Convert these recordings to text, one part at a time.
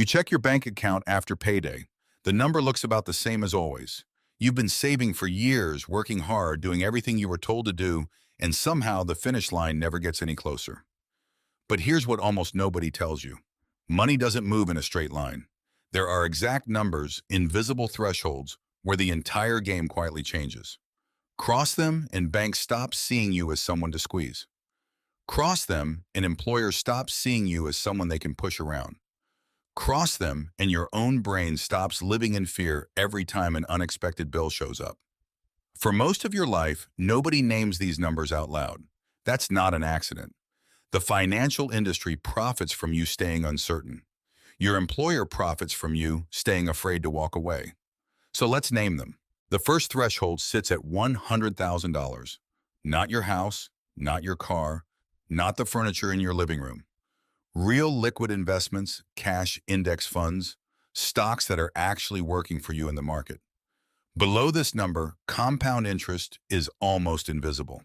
You check your bank account after payday. The number looks about the same as always. You've been saving for years, working hard, doing everything you were told to do, and somehow the finish line never gets any closer. But here's what almost nobody tells you. Money doesn't move in a straight line. There are exact numbers, invisible thresholds, where the entire game quietly changes. Cross them, and banks stop seeing you as someone to squeeze. Cross them, and employers stop seeing you as someone they can push around. Cross them, and your own brain stops living in fear every time an unexpected bill shows up. For most of your life, nobody names these numbers out loud. That's not an accident. The financial industry profits from you staying uncertain. Your employer profits from you staying afraid to walk away. So let's name them. The first threshold sits at $100,000. Not your house, not your car, not the furniture in your living room. Real liquid investments, cash index funds, stocks that are actually working for you in the market. Below this number, compound interest is almost invisible.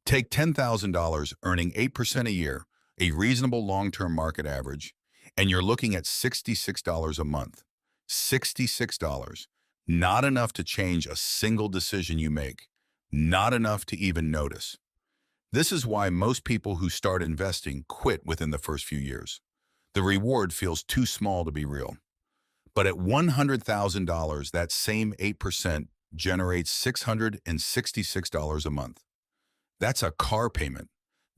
Take $10,000 earning 8% a year, a reasonable long-term market average, and you're looking at $66 a month. $66. Not enough to change a single decision you make. Not enough to even notice. This is why most people who start investing quit within the first few years. The reward feels too small to be real. But at $100,000, that same 8% generates $666 a month. That's a car payment.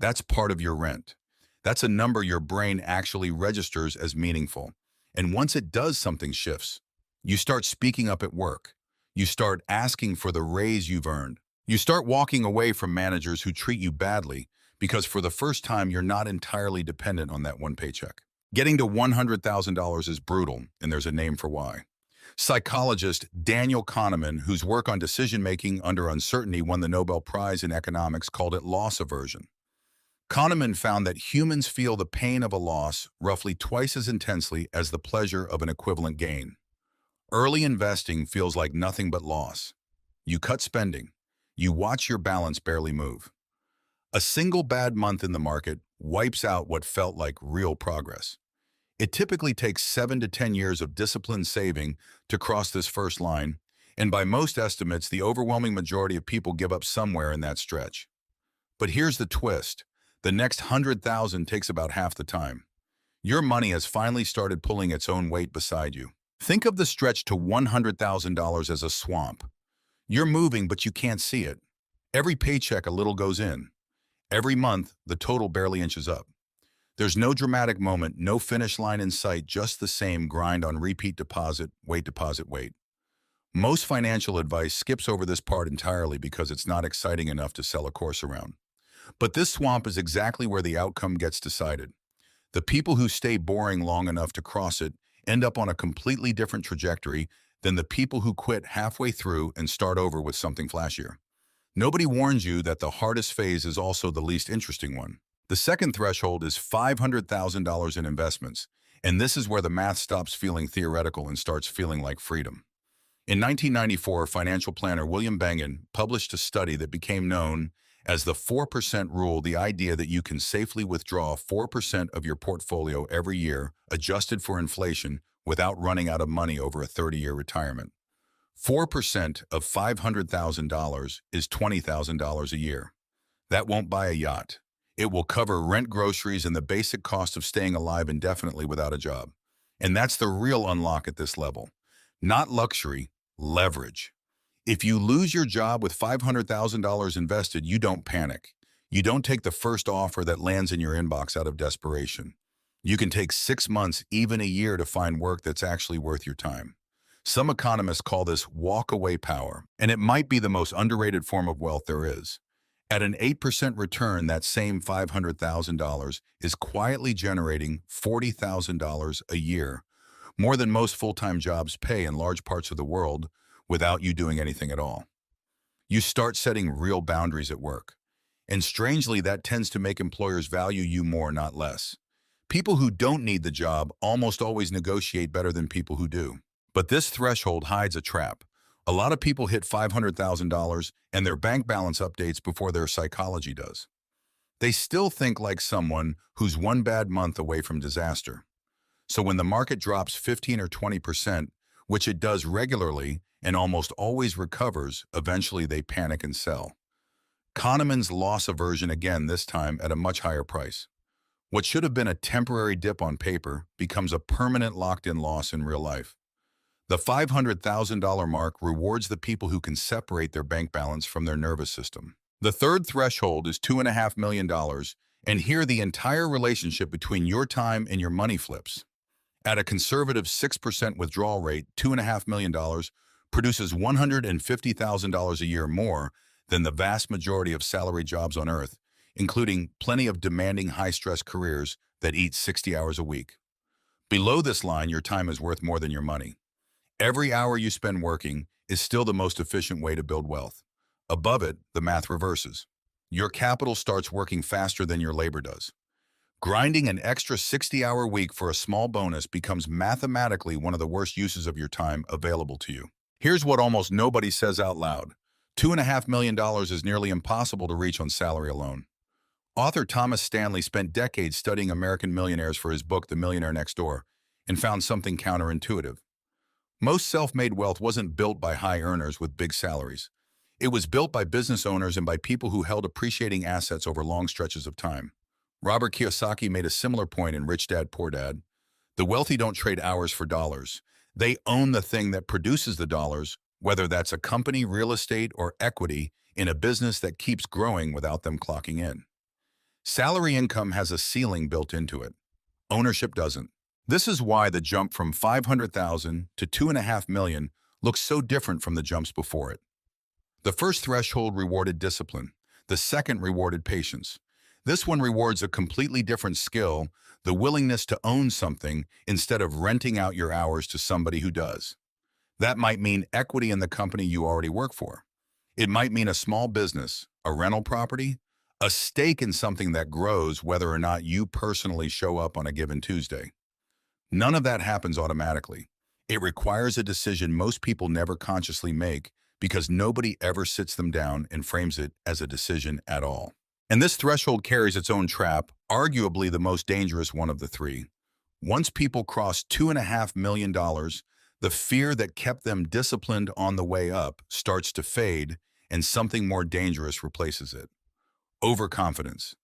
That's part of your rent. That's a number your brain actually registers as meaningful. And once it does, something shifts. You start speaking up at work. You start asking for the raise you've earned. You start walking away from managers who treat you badly because for the first time, you're not entirely dependent on that one paycheck. Getting to $100,000 is brutal, and there's a name for why. Psychologist Daniel Kahneman, whose work on decision-making under uncertainty won the Nobel Prize in economics, called it loss aversion. Kahneman found that humans feel the pain of a loss roughly twice as intensely as the pleasure of an equivalent gain. Early investing feels like nothing but loss. You cut spending. You watch your balance barely move. A single bad month in the market wipes out what felt like real progress. It typically takes 7 to 10 years of disciplined saving to cross this first line, and by most estimates, the overwhelming majority of people give up somewhere in that stretch. But here's the twist. The next 100,000 takes about half the time. Your money has finally started pulling its own weight beside you. Think of the stretch to $100,000 as a swamp. You're moving, but you can't see it. Every paycheck, a little goes in. Every month, the total barely inches up. There's no dramatic moment, no finish line in sight, just the same grind on repeat deposit, wait, deposit, wait. Most financial advice skips over this part entirely because it's not exciting enough to sell a course around. But this swamp is exactly where the outcome gets decided. The people who stay boring long enough to cross it end up on a completely different trajectory than the people who quit halfway through and start over with something flashier. Nobody warns you that the hardest phase is also the least interesting one. The second threshold is $500,000 in investments, and this is where the math stops feeling theoretical and starts feeling like freedom. In 1994, financial planner William Bengen published a study that became known as the 4% rule, the idea that you can safely withdraw 4% of your portfolio every year, adjusted for inflation, without running out of money over a 30-year retirement. 4% of $500,000 is $20,000 a year. That won't buy a yacht. It will cover rent, groceries, and the basic cost of staying alive indefinitely without a job. And that's the real unlock at this level. Not luxury, leverage. If you lose your job with $500,000 invested, you don't panic. You don't take the first offer that lands in your inbox out of desperation. You can take 6 months, even a year, to find work that's actually worth your time. Some economists call this walk-away power, and it might be the most underrated form of wealth there is. At an 8% return, that same $500,000 is quietly generating $40,000 a year, more than most full-time jobs pay in large parts of the world, without you doing anything at all. You start setting real boundaries at work. And strangely, that tends to make employers value you more, not less. People who don't need the job almost always negotiate better than people who do. But this threshold hides a trap. A lot of people hit $500,000 and their bank balance updates before their psychology does. They still think like someone who's one bad month away from disaster. So when the market drops 15 or 20%, which it does regularly and almost always recovers, eventually they panic and sell. Kahneman's loss aversion again, this time at a much higher price. What should have been a temporary dip on paper becomes a permanent locked-in loss in real life. The $500,000 mark rewards the people who can separate their bank balance from their nervous system. The third threshold is $2.5 million, and here the entire relationship between your time and your money flips. At a conservative 6% withdrawal rate, $2.5 million produces $150,000 a year more than the vast majority of salary jobs on Earth, including plenty of demanding high-stress careers that eat 60 hours a week. Below this line, your time is worth more than your money. Every hour you spend working is still the most efficient way to build wealth. Above it, the math reverses. Your capital starts working faster than your labor does. Grinding an extra 60-hour week for a small bonus becomes mathematically one of the worst uses of your time available to you. Here's what almost nobody says out loud. $2.5 million is nearly impossible to reach on salary alone. Author Thomas Stanley spent decades studying American millionaires for his book, The Millionaire Next Door, and found something counterintuitive. Most self-made wealth wasn't built by high earners with big salaries. It was built by business owners and by people who held appreciating assets over long stretches of time. Robert Kiyosaki made a similar point in Rich Dad, Poor Dad. The wealthy don't trade hours for dollars. They own the thing that produces the dollars, whether that's a company, real estate, or equity in a business that keeps growing without them clocking in. Salary income has a ceiling built into it. Ownership doesn't. This is why the jump from $500,000 to $2.5 million looks so different from the jumps before it. The first threshold rewarded discipline. The second rewarded patience. This one rewards a completely different skill, the willingness to own something instead of renting out your hours to somebody who does. That might mean equity in the company you already work for. It might mean a small business, a rental property, a stake in something that grows whether or not you personally show up on a given Tuesday. None of that happens automatically. It requires a decision most people never consciously make because nobody ever sits them down and frames it as a decision at all. And this threshold carries its own trap, arguably the most dangerous one of the three. Once people cross $2.5 million, the fear that kept them disciplined on the way up starts to fade, and something more dangerous replaces it. Overconfidence.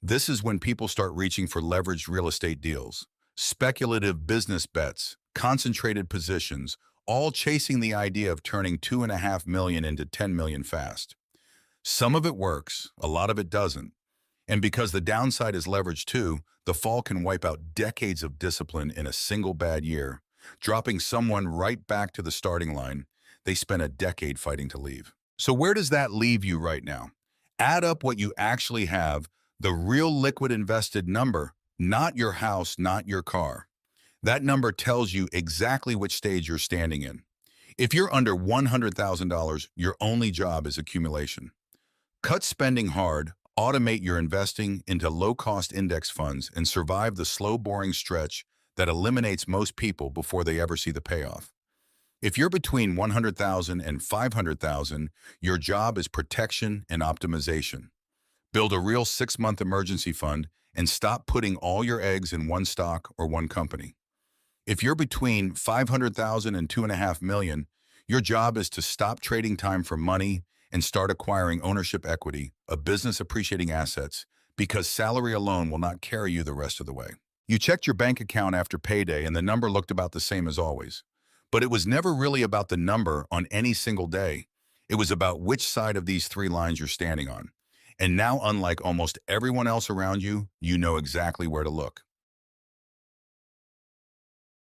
This is when people start reaching for leveraged real estate deals, speculative business bets, concentrated positions, all chasing the idea of turning $2.5 million into $10 million fast. Some of it works, a lot of it doesn't. And because the downside is leveraged too, the fall can wipe out decades of discipline in a single bad year, dropping someone right back to the starting line they spent a decade fighting to leave. So where does that leave you right now? Add up what you actually have, the real liquid invested number, not your house, not your car. That number tells you exactly which stage you're standing in. If you're under $100,000, your only job is accumulation. Cut spending hard, automate your investing into low-cost index funds, and survive the slow, boring stretch that eliminates most people before they ever see the payoff. If you're between $100,000 and $500,000, your job is protection and optimization. Build a real 6-month emergency fund and stop putting all your eggs in one stock or one company. If you're between $500,000 and $2.5 million, your job is to stop trading time for money and start acquiring ownership equity, a business appreciating assets, because salary alone will not carry you the rest of the way. You checked your bank account after payday and the number looked about the same as always. But it was never really about the number on any single day. It was about which side of these three lines you're standing on. And now, unlike almost everyone else around you, you know exactly where to look.